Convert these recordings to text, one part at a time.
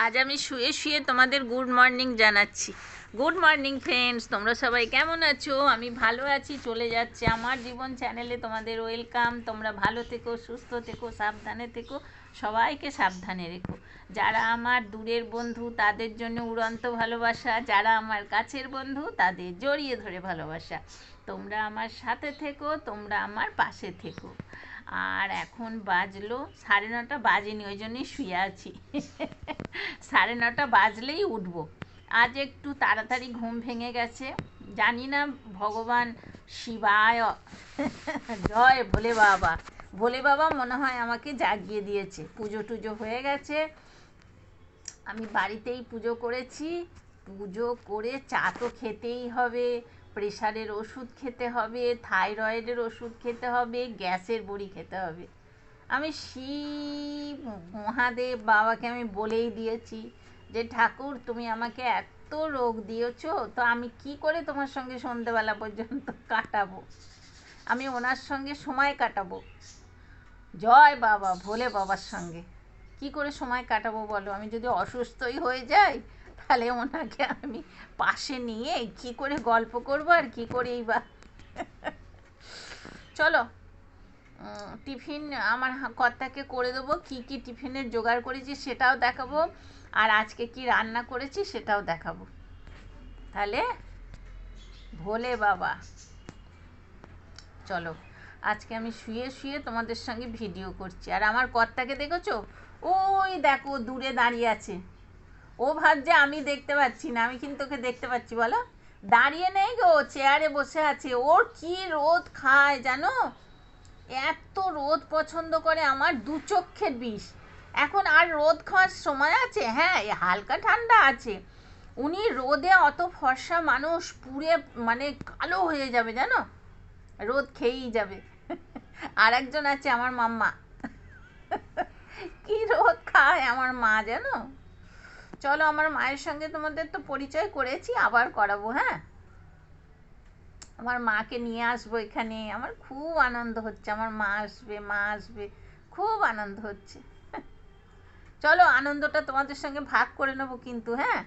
আজ আমি শুয়ে শুয়ে তোমাদের গুড মর্নিং জানাচ্ছি। গুড মর্নিং ফ্রেন্ডস, তোমরা সবাই কেমন আছো? আমি ভালো আছি। চলে যাচ্ছে আমার জীবন চ্যানেলে তোমাদের ওয়েলকাম। তোমরা ভালো থেকো, সুস্থ থেকো, সাবধানে থেকো, সবাইকে সাবধানে রেখো। যারা আমার দূরের বন্ধু তাদের জন্য উড়ন্ত ভালোবাসা, যারা আমার কাছের বন্ধু তাদের জড়িয়ে ধরে ভালোবাসা। তোমরা আমার সাথে থেকো, তোমরা আমার পাশে থেকো। আর এখন বাজলো 9:30, বাজেনি, ওই জন্যই শুয়ে আছি। 9:30 বাজলেই উঠবো। আজ একটু তাড়াতাড়ি ঘুম ভেঙে গেছে। জানি না, ভগবান শিবায় জয় ভোলে বাবা। ভোলে বাবা মনে হয় আমাকে জাগিয়ে দিয়েছে। পুজো টুজো হয়ে গেছে, আমি বাড়িতেই পুজো করেছি। পুজো করে চা তো খেতেই হবে, প্রেশারের ওষুধ খেতে হবে, থাইরয়েডের ওষুধ খেতে হবে, গ্যাসের বড়ি খেতে হবে। আমি শিব মহাদেব বাবাকে আমি বলেই দিয়েছি যে ঠাকুর, তুমি আমাকে এত রোগ দিয়েছো, তো আমি কি করে তোমার সঙ্গে সন্ধেবেলা পর্যন্ত কাটাবো? আমি ওনার সঙ্গে সময় কাটাবো। জয় বাবা ভোলে বাবার সঙ্গে কি করে সময় কাটাবো বলো? আমি যদি অসুস্থই হয়ে যাই, তাহলে ওনাকে আমি পাশে নিয়ে কি করে গল্প করবো আর কি করেই বা। চলো, টিফিন আমার কর্তাকে করে দেবো। কি কি টিফিনের জোগাড় করেছি সেটাও দেখাবো, আর আজকে কি রান্না করেছি সেটাও দেখাবো। তাহলে ভোলে বাবা, চলো। আজকে আমি শুয়ে শুয়ে তোমাদের সঙ্গে ভিডিও করছি, আর আমার কর্তাকে দেখেছো? ওই দেখো দূরে দাঁড়িয়ে আছে। ও ভাবছে আমি দেখতে পাচ্ছি না, আমি কিন্তু ওকে দেখতে পাচ্ছি। বলো, দাঁড়িয়ে নেই গো, চেয়ারে বসে আছে। ওর কি রোদ খায় জানো? এত রোদ পছন্দ করে, আমার দু চক্ষের বিষ। এখন আর রোদ খাওয়ার সময় আছে? হ্যাঁ, হালকা ঠান্ডা আছে। উনি রোদে, অত ফর্সা মানুষ, পুড়ে মানে কালো হয়ে যাবে জানো, রোদ খেয়েই যাবে। আর একজন আছে আমার মাম্মা, কি রোদ খায় আমার মা জানো। চলো, আমার মায়ের সঙ্গে তোমাদের তো পরিচয় করেছি, আবার করাবো। হ্যাঁ, আমার মাকে নিয়ে আসবো এখানে। আমার খুব আনন্দ হচ্ছে, আমার মা আসবে, মা আসবে, খুব আনন্দ হচ্ছে। চলো, আনন্দটা তোমাদের সঙ্গে ভাগ করে নেবো কিন্তু। হ্যাঁ,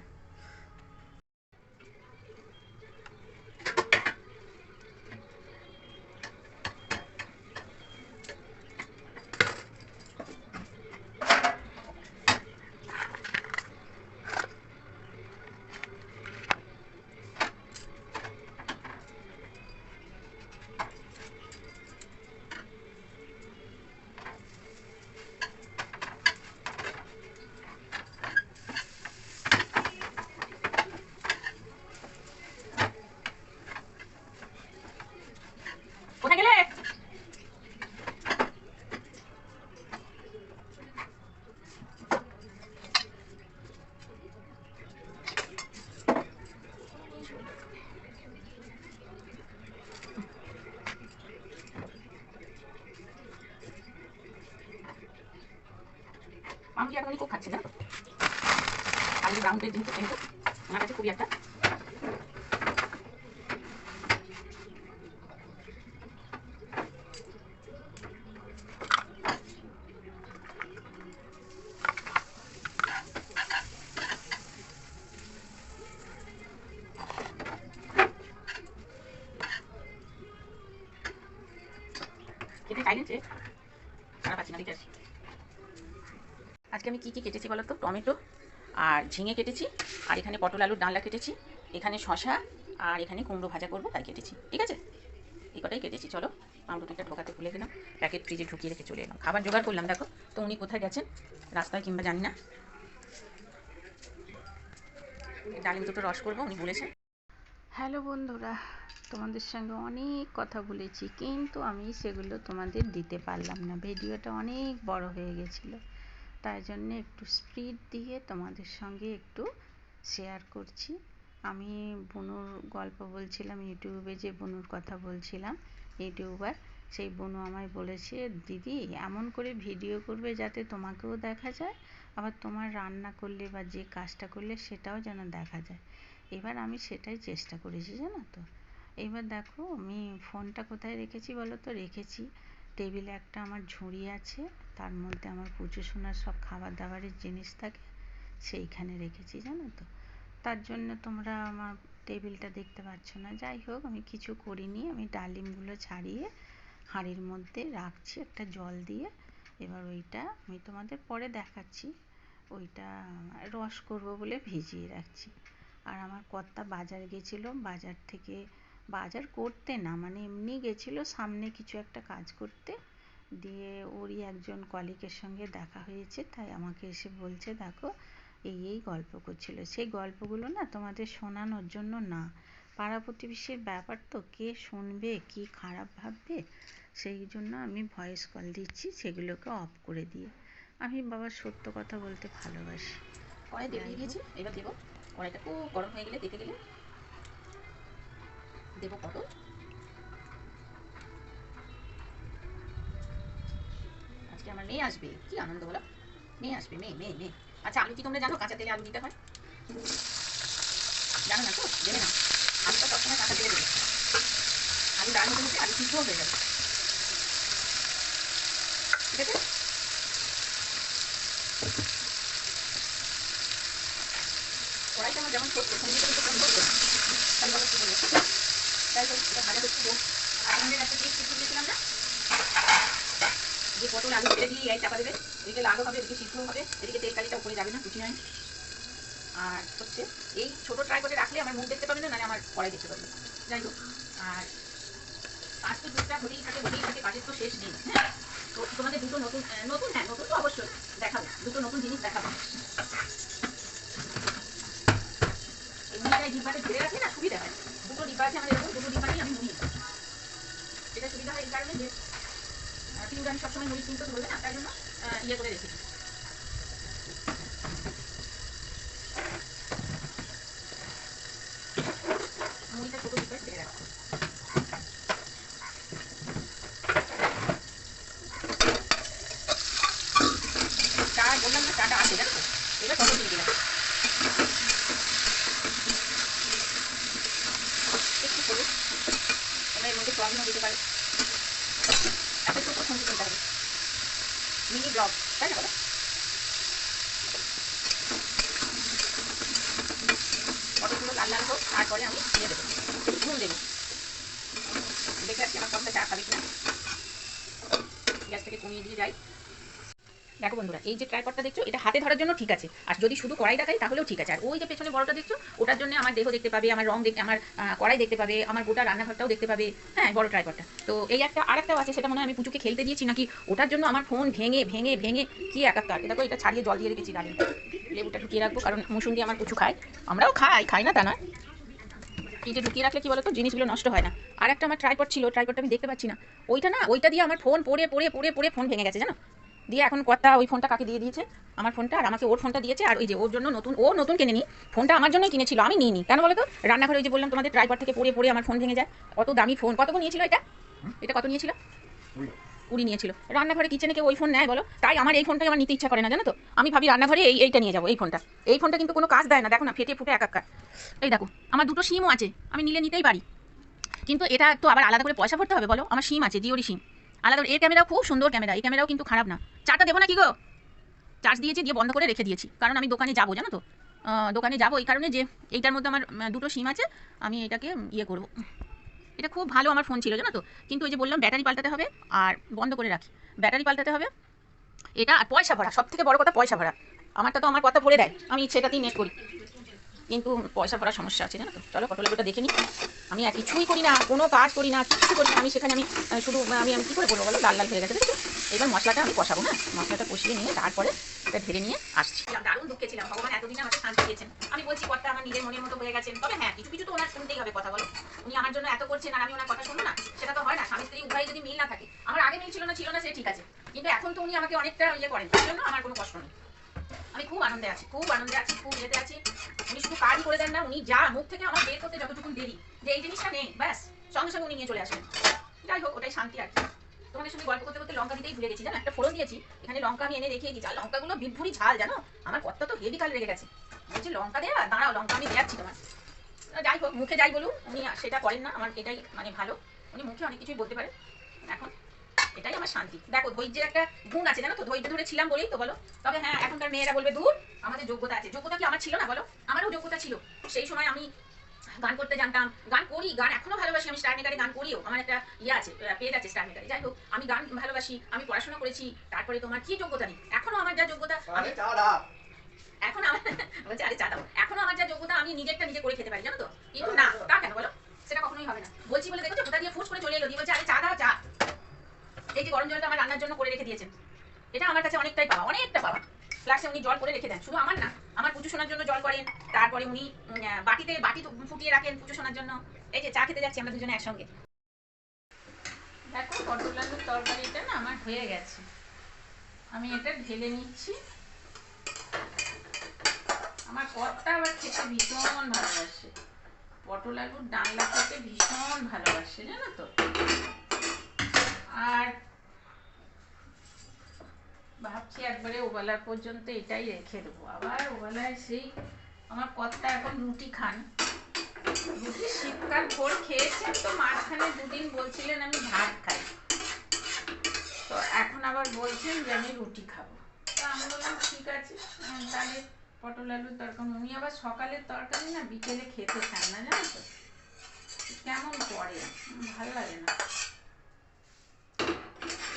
কোথায় গেলে? আমি এখন খুব খাচ্ছি না, আমি ব্রাউন ব্রেড যেহেতু কিন্তু আমার কাছে খুবই একটা খেতে চাইলেছে, খারাপ আছে না দেখে আসি। আজকে আমি কী কী কেটেছি বলো তো? টমেটো আর ঝিঙে কেটেছি, আর এখানে পটল আলুর ডালনা কেটেছি, এখানে শশা, আর এখানে কুমড়ো ভাজা করবো তাই কেটেছি। ঠিক আছে, এই কটাই কেটেছি। চলো, পাউরুটিটা ঢোকাতে ভুলে গেলাম, প্যাকেট ফ্রিজে ঢুকিয়ে রেখে চলে এলাম। খাবার জোগাড় করলাম, দেখো তো উনি কোথায় গেছেন, রাস্তায় কিংবা জানি না। ডালিম দুটো রস করবো উনি বলেছেন। হ্যালো বন্ধুরা, তোমাদের সঙ্গে অনেক কথা বলেছি, কিন্তু আমি সেগুলো তোমাদের দিতে পারলাম না। ভিডিওটা অনেক বড় হয়ে গেছিলো, তাই জন্যে একটু স্পিড দিয়ে তোমাদের সঙ্গে একটু শেয়ার করছি। আমি বুনুর গল্প বলছিলাম, ইউটিউবে যে বুনুর কথা বলছিলাম, ইউটিউবার, সেই বুনু আমায় বলেছে, দিদি এমন করে ভিডিও করবে যাতে তোমাকেও দেখা যায়, আবার তোমার রান্না করলে বা যে কাজটা করলে সেটাও যেন দেখা যায়। এবার আমি সেটাই চেষ্টা করেছি জানো তো। এইবার দেখো, আমি ফোনটা কোথায় রেখেছি বলো তো? রেখেছি টেবিলে, একটা আমার ঝুড়ি আছে, তার মধ্যে আমার পুজো সোনার সব খাবার দাবারের জিনিস থাকে, সেইখানে রেখেছি, জানো তো। তার জন্য তোমরা আমার টেবিলটা দেখতে পাচ্ছ না। যাই হোক, আমি কিছু করিনি, আমি ডালিমগুলো ছাড়িয়ে হাঁড়ির মধ্যে রাখছি একটা জল দিয়ে। এবার ওইটা আমি তোমাদের পরে দেখাচ্ছি। ওইটা রস করব বলে ভিজিয়ে রাখছি। আর আমার কর্তা বাজার গেছিলো, বাজার থেকে বাজার করতে না, মানে এমনি গেছিলো সামনে কিছু একটা কাজ করতে। দিয়ে ওরই একজন কলিগের সঙ্গে দেখা হয়েছে, তাই আমাকে এসে বলছে দেখো এই গল্প করছিল। সেই গল্পগুলো না তোমাদের শোনানোর জন্য না, পাড়া প্রতিবেশীর ব্যাপার তো, কে শুনবে, কি খারাপ ভাববে, সেই জন্য আমি ভয়েস কল দিচ্ছি, সেগুলোকে অফ করে দিয়ে। আমি বাবা সত্য কথা বলতে ভালোবাসি। কড়াই তেল দিয়ে দিয়েছি, এবার দেবো। কড়াইটা খুব গরম হয়ে গেলে দেখে গেলে দেবো পটল। আজকে আমার মেয়ে আসবে, কি আনন্দ বলো, মেয়ে আসবে, মেয়ে মেয়ে মেয়ে। আচ্ছা, আলু কি তোমরা জানো কাঁচা তেলে আলু দিতে হয়? জানো না তো, জেনে না। আলু তো সবসময় কাঁচা তেলে দেবে, আলু ডাল মতো আলু সিদ্ধ হয়ে যাবে, ঠিক আছে? কড়াইটা আমার যেমন ছোট, তাই বলো কি বলবো, তাই হোক এটা ভাজা হচ্ছে। আর আমাদের একটা টিপস শিখিয়ে দিয়েছিলাম না, যে পটল আলু ছেড়ে দিয়ে এই চাপা দেবে, এদিকে লালও হবে, এদিকে সিদ্ধ হবে, এদিকে তেল কালিটা উপরে যাবে না, কুচি নয়। আর হচ্ছে এই ছোটো ট্রাই করে রাখলে আমার মুখ দেখতে পাবে না, নাহলে আমার কড়াই দেখতে পাবে না। যাই হোক, আর কাজ তো দুটা হতেই থাকে, কাজের তো শেষ নেই। হ্যাঁ, তো তোমাদের দুটো নতুন নতুন হ্যাঁ নতুন তো অবশ্যই দেখাবো, দুটো নতুন জিনিস দেখাবো। এমনিটাই ডিব্বাতে ধরে রাখলে না সুবিধা হয়। দুটো ডিব্বা আছে আমাদের, এরকম দুটো ডিব্বা নিয়ে আমি মুড়ি, এটা সুবিধা হয় এই কারণে যে কিন্তু আমি সবসময় মুড়ি কিনতে তো বলবে না, তাই জন্য ইয়ে করে রেখেছি। মুড়িটা ছোটো ডিব্বায় ছেড়ে রাখবো। চা বললাম না, চাটা আছে জানো তো। এবার পটল দিয়ে দিলাম একটু করে, তোমরা এর মধ্যে সয়াবিনও দিতে পারো। একটা একটু প্রথম দিতে হবে মিনি ব্লগ, তাই না বলো? পটলগুলো লাল লাল হোক, তারপরে আমি দিয়ে দেবো নুন দেবো। দেখে আজকে আমার কতটা চা খাবে কিনা, গ্যাস থেকে কমিয়ে দিয়ে যাই। দেখো বন্ধুরা, এই যে ট্রাইপডটা দেখছো, এটা হাতে ধরার জন্য ঠিক আছে, আর যদি শুধু কড়াই দেখাই তাহলেও ঠিক আছে। আর ওই যে পেছনে বড়টা দেখছো, ওটার জন্য আমার দেহ দেখতে পাবে, আমার রং দেখতে, আমার কড়াই দেখতে পাবে, আমার গোটা রান্নাঘরটাও দেখতে পাবে। হ্যাঁ, বড় ট্রাইপডটা তো এই একটা, আর একটাও আছে, সেটা মনে হয় আমি পুচুকে খেলতে দিয়েছি নাকি, ওটার জন্য আমার ফোন ভেঙে ভেঙে ভেঙে কি একাত্তর। দেখো এটা ছাড়িয়ে জল দিয়ে রেখেছি, ডালিম লেবুটা ঢুকিয়ে রাখবো, কারণ মুসুন্দি আমার পুচু খায়, আমরাও খাই না তা নয়। এই যে ঢুকিয়ে রাখলে কি বলতো, জিনিসগুলো নষ্ট হয় না। আর একটা আমার ট্রাইপড ছিল, ট্রাইপডটা আমি দেখতে পাচ্ছি না, ওইটা না, ওইটা দিয়ে আমার ফোন পড়ে পড়ে পড়ে পড়ে ফোন ভেঙে গেছে জানো। দিয়ে এখন কর্তা ওই ফোনটা কাকে দিয়ে দিয়েছে, আমার ফোনটা, আর আমাকে ওর ফোনটা দিয়েছে। আর ওই যে ওর জন্য নতুন, ও নতুন কিনে নি, ফোনটা আমার জন্যই কিনেছিল, আমি নিইনি। কেন বলো তো, রান্নাঘরে ওই যে বললাম তোমাদের, ট্রাইপড থেকে পড়ে পড়ে আমার ফোন ভেঙে যায়। অত দামি ফোন, কত নিয়েছিল এটা, এটা কত নিয়েছিল? 20 নিয়েছিল। রান্নাঘরে কিচেনে কেউ ওই ফোন নেয় বলো? তাই আমার এই ফোনটাই আমার নিতে ইচ্ছা করে না জানো তো। আমি ভাবি রান্নাঘরে এইটা নিয়ে যাবো, এই ফোনটা। এই ফোনটা কিন্তু কোনো কাজ দেয় না, দেখো না, ফেটে ফুটে একাকার। এই দেখো, আমার দুটো সিমও আছে, আমি নিতেই পারি, কিন্তু এটা তো আবার আলাদা করে পয়সা ভরতে হবে বলো। আমার সিম আছে, জিওর সিম আলাদা। এর ক্যামেরাও খুব সুন্দর ক্যামেরা, এই ক্যামেরাও কিন্তু খারাপ না। চার্জটা দেবো না কি গো, চার্জ দিয়েছি, দিয়ে বন্ধ করে রেখে দিয়েছি, কারণ আমি দোকানে যাবো জানো তো। দোকানে যাবো এই কারণে যে এইটার মধ্যে আমার দুটো সিম আছে, আমি এটাকে ইয়ে করবো। এটা খুব ভালো আমার ফোন ছিল জানো তো, কিন্তু ওই যে বললাম ব্যাটারি পাল্টাতে হবে, আর বন্ধ করে রাখি, ব্যাটারি পাল্টাতে হবে এটা। আর পয়সা ভরা, সব থেকে বড় কথা পয়সা ভরা। আমারটা তো আমার কথা ভরে দেয়, আমি সেটাতেই নেট করি, কিন্তু পয়সা ভরার সমস্যা আছে জানো তো। চলো পটলটা দেখে নিই। আমি আর কিছুই করি না, কোনো কাজ করি না, কিছু করি না, আমি সেখানে আমি শুধু আমি কী করে বলবো বলো, লাল লাল হয়ে গেছে দেখো। এবার মশলাটা আমি কষাবো, হ্যাঁ, মশলাটা কষিয়ে নিয়ে তারপরে এটা ঢেলে নিয়ে আসছি। দারুণ দুঃখে ছিলাম, ভগবান এতদিন আমাকে শান্তি দিয়েছেন। আমি বলছি কথা আমার নিজের মনের মতো হয়ে গেছেন, তবে হ্যাঁ, কিছু কিছু তো ওনার শুনতেই হবে কথা বলো। উনি আমার জন্য এত করছেন আর আমি ওনার কথা শুনবো না, সেটা তো হয় না। স্বামী স্ত্রী উভয় যদি মিল না থাকে, আমার আগে মিল ছিল না সে ঠিক আছে, কিন্তু এখন তো উনি আমাকে অনেকটা ইয়ে করেন, তার জন্য আমার কোনো কষ্ট নেই। আমি খুব আনন্দে আছি, খুব ইয়েতে আছি। উনি শুধু কাজ করে দেন না, উনি যা মুখ থেকে আমার বের করতে যতটুকু দেরি, যে এই জিনিসটা নেই, ব্যাস সঙ্গে সঙ্গে উনি নিয়ে চলে আসেন। যাই হোক, ওটাই শান্তি আর কি। তোমাদের সঙ্গে গল্প করতে করতে লঙ্কা দিতেই ভুলে গেছি জানো, একটা ফোড়ন দিয়েছি, এখানে লঙ্কা আমি এনে রেখে দিয়েছি, আর লঙ্কাগুলো বিটভুরি ঝাল জানো। আমার কর্তা তো হেভি কাল রেগে গেছে, বলছে লঙ্কা দেয়া, দাঁড়াও লঙ্কা আমি দেখাচ্ছি তোমার। যাই হোক, মুখে যাই বলুন, উনি সেটা করেন না, আমার এটাই মানে ভালো, উনি মুখে অনেক কিছুই বলতে পারেন। এখন এটাই আমার শান্তি। দেখো ধৈর্যের একটা গুণ আছে জানো তো, ধৈর্য ধরে ছিলাম বলেই তো বলো। তবে হ্যাঁ, এখনকার মেয়েরা বলবে দূর, আমাদের যোগ্যতা আছে। যোগ্যতা কি আমার ছিল না বলো? আমারও যোগ্যতা ছিল। সেই সময় আমি গান করতে জানতাম, গান করি, গান এখনো ভালোবাসি। আমি স্টার মেকারে গান করিও, আমার একটা আছে, পেজ আছে স্টার মেকারে। যাই হোক, আমি গান ভালোবাসি, আমি পড়াশোনা করেছি। তারপরে তোমার কি যোগ্যতা নেই? এখনো আমার যা যোগ্যতা, এখন আমার বলছে আরে চা দাও, এখনো আমার যা যোগ্যতা আমি নিজেরটা নিজে করে খেতে পারি জানো তো। কিন্তু না, তা কেন বলো? সেটা কখনোই হবে না। বলছি বলে দেখো কোথা দিয়ে ফুস করে চলে এলো, দিয়ে বলছে আরে চা দাও চা। এই যে গরম জলটা আমার রান্নার জন্য করে রেখে দিয়েছেন, এটা আমার কাছে অনেকটাই পাওয়া, অনেকটা পাওয়া। ফ্লাক্সে উনি জল করে রেখে দেন, শুধু আমার না, আমার পুচু সোনার জন্য জল করেন। তারপরে উনি বাটি ফুটিয়ে রাখেন পুচু সোনার জন্য। এই যে চা খেতে যাচ্ছি আমরা দুজনে একসঙ্গে। দেখো পটল আলুর তরকারিটা না আমার হয়ে গেছে, আমি এটা ঢেলে নিচ্ছি। আমার কর্তা আবার খেতে ভীষণ ভালোবাসে, পটল আলুর ডালনা খেতে ভীষণ ভালোবাসে জানো তো। আর ভাবছি একবারে ওবেলার পর্যন্ত এটাই রেখে দেবো, আবার ওবেলায় সেই আমার কর্তা এখন রুটি খান। রুটি শীতকাল ভোর খেয়েছেন, তো মাঝখানে দুদিন বলছিলেন আমি ভাত খাই, তো এখন আবার বলছেন যে আমি রুটি খাবো। তো আমি বললাম ঠিক আছে, তাহলে পটল আলুর তরকারি। উনি আবার সকালের তরকারি না বিকেলে খেতে চান না জানো তো, কেমন করে, ভালো লাগে না।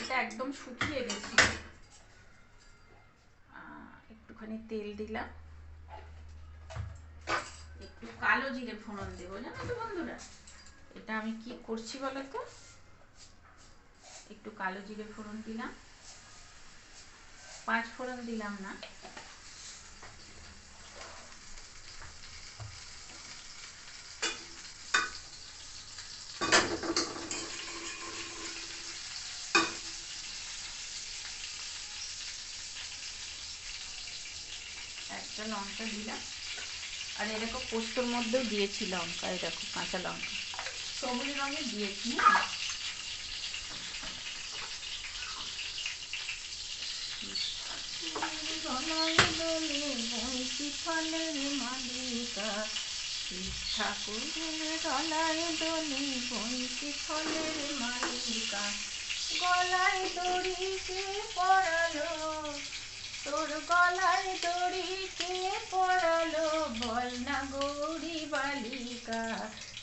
এটা একদম শুকিয়ে গেছি। একটুখানি তেল দিলাম, একটু কালো জিরে ফোড়ন দেবো জানো তো বন্ধুরা। এটা আমি কি করছি বলো তো, একটু কালো জিরে ফোড়ন দিলাম, 5 ফোড়ন দিলাম না। একটা লঙ্কা দিলাম, আর এরকম পোস্তর মধ্যেও দিয়েছি লঙ্কা, এই দেখো কাঁচা লঙ্কা সবুজ রঙের দিয়েছি। ফলের মালিকা ঠাকুরের গলায় দোলে বইছি ফলের মালিকা, গলায় দড়ি কে পরালো, তোর গলায় দড়ি কে পরালো, বল না গৌরী বালিকা।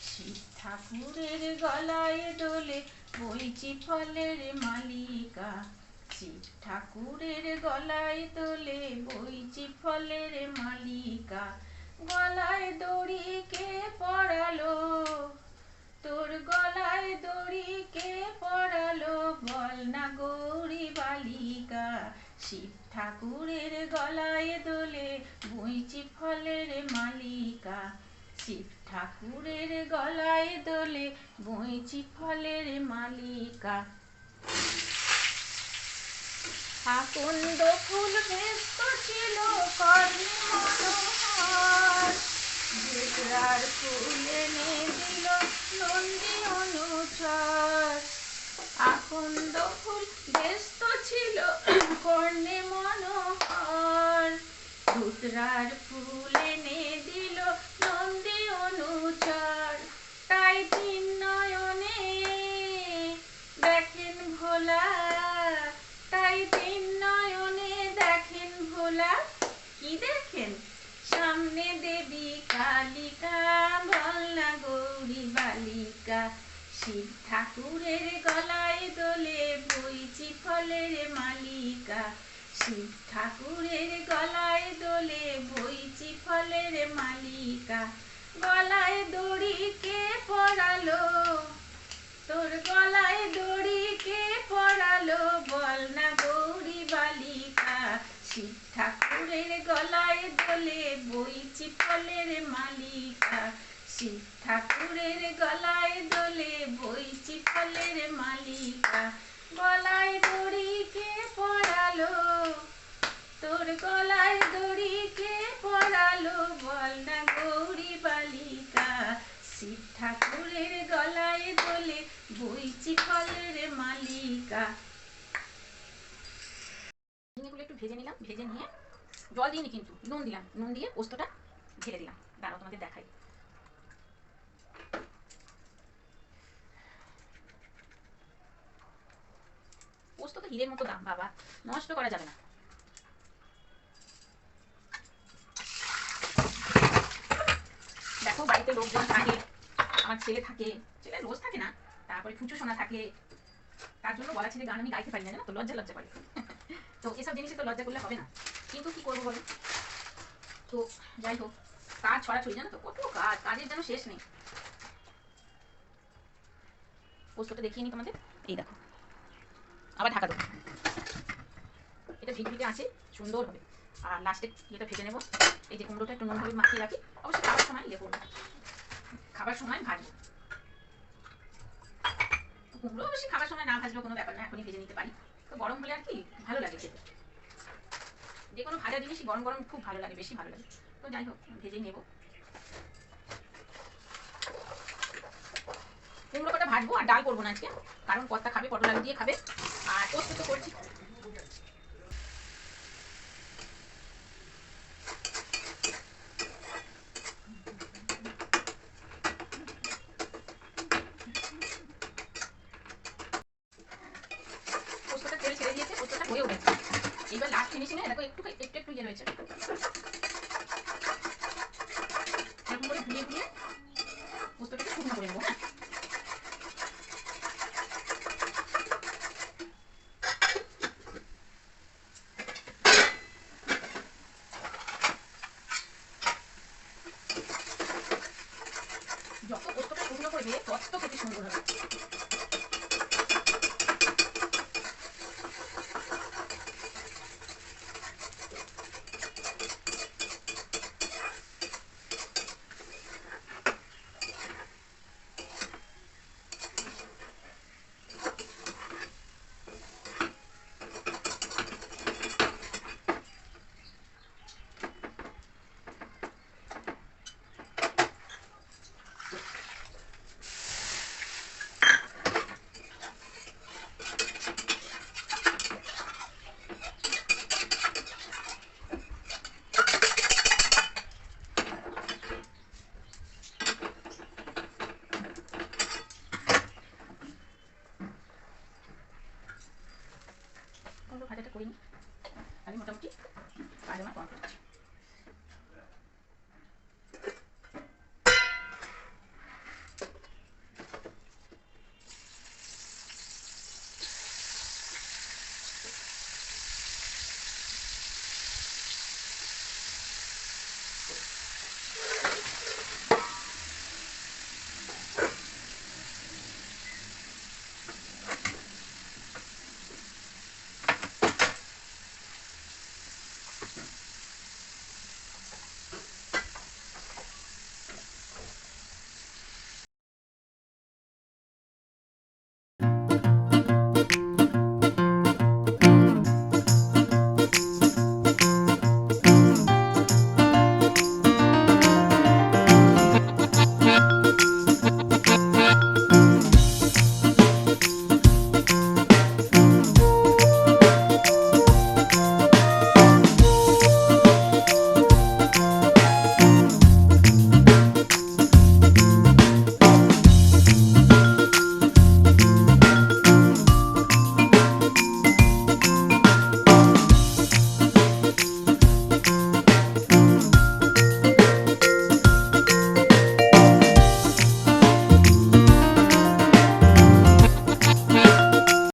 শিব ঠাকুরের গলায় দোলে বইছি ফলের মালিকা, শিব ঠাকুরের গলায় দোলে বইছি ফলের মালিকা, গলায় দড়ি কে পরালো, তোর গলায় দড়ি কে পরালো, বল না গৌরী বালিকা। শিব ঠাকুরের গলায় দোলে বইছি ফলের মালিকা, শিব ঠাকুরের গলায় দোলে বইছি ফলের মালিকা। আকন্দ ফুল ব্যস্ত ছিল কর্ণে মনোহর, জেবরার ফুল এনে দিল নন্দী অনুচর। আকন্দ ফুল ব্যস্ত ছিল কর্ণে মনোহর, ধুতরার ফুল এনে দিল নন্দী অনুচর। তাই তিন নয়নে দেখেন ভোলা, তাই তিন নয়নে দেখেন ভোলা, কি দেখেন? সামনে দেবী কালিকা, বল না গৌরী বালিকা। শিব ঠাকুরের গলায় দোলে বইছি ফলের মালিকা, শিব ঠাকুরের গলায় দোলে বইছি ফলের মালিকা, গলায় দড়ি কে পরালো, তোর গলায় দড়ি কে পরালো, বল না গৌরী বালিকা। শিব ঠাকুরের গলায় দোলে বইছি ফলের মালিকা, শিব ঠাকুরের গলায় দোলে বইছি ফলের মালিকা, গলায় দড়ি কে পরালো, তোর গলায় দড়ি কে পরালো, বল না গৌরী বালিকা। শিব ঠাকুরের গলায় দোলে বইছি ফলের মালিকা। ঝিঙেগুলো একটু ভেজে নিলাম, ভেজে নিয়ে জল দিইনি কিন্তু নুন দিলাম, নুন দিয়ে পোস্তটা ঢেলে দিলাম। দাঁড়াও তোমাদের দেখাই। পোস্ত তো হীরের মতো দাম বাবা, নষ্ট করা যাবে না। দেখো বাড়িতে লোকজন থাকে, আমার ছেলে থাকে, ছেলে রোজ থাকে না, তারপরে ফুচু সোনা থাকে, তার জন্য বলা ছেলে গান আমি গাইতে পারি না, জানো তো, লজ্জা লজ্জা করে। তো এসব জিনিসে তো লজ্জা করলে হবে না, কিন্তু কি করবো বলো। তো যাই হোক, কাজ ছড়াছড়ি, জানো তো, কত কাজ, কাজের যেন শেষ নেই। পোস্তটা দেখিয়ে নি তোমাদের, এই দেখো, আবার ঢাকা দেবো, এটা ভিট ভিটে আছে, সুন্দর হবে। আর লাস্টে যেটা ভেজে নেবো, এই যে কুমড়োটা একটু নুন হলুদ মাখিয়ে রাখি, অবশ্যই খাবার সময় ইয়ে করবো, খাবার সময় ভাজবো। কুমড়ো অবশ্যই খাবার সময় না ভাজলেও কোনো ব্যাপার না, এখনই ভেজে নিতে পারি। তো গরম হলে আর কি ভালো লাগে খেতে, যে কোনো ভাজা জিনিসই গরম গরম খুব ভালো লাগে, বেশি ভালো লাগে। তো যাই হোক, ভেজেই নেবো। কুমড়ো কটা ভাজবো, আর ডাল করবো না আজকে, কারণ কর্তা খাবে, পটল আলু দিয়ে খাবে, আর পোস্ত তো করছি। পোস্তটা তেল ছেড়ে দিয়েছে, পোস্তটা হয়েও গেছে। এইবার লাস্ট ফিনিশিংয়ে দেখো একটু একটু একটু ইয়ে রয়েছে, এরকম করে ঘুরিয়ে ঘুরিয়ে পোস্তটাকে শুকনো করে নেবো। হ্যাঁ, যত পোস্তটা শুকনো করবে তত খেতে সুন্দর হবে।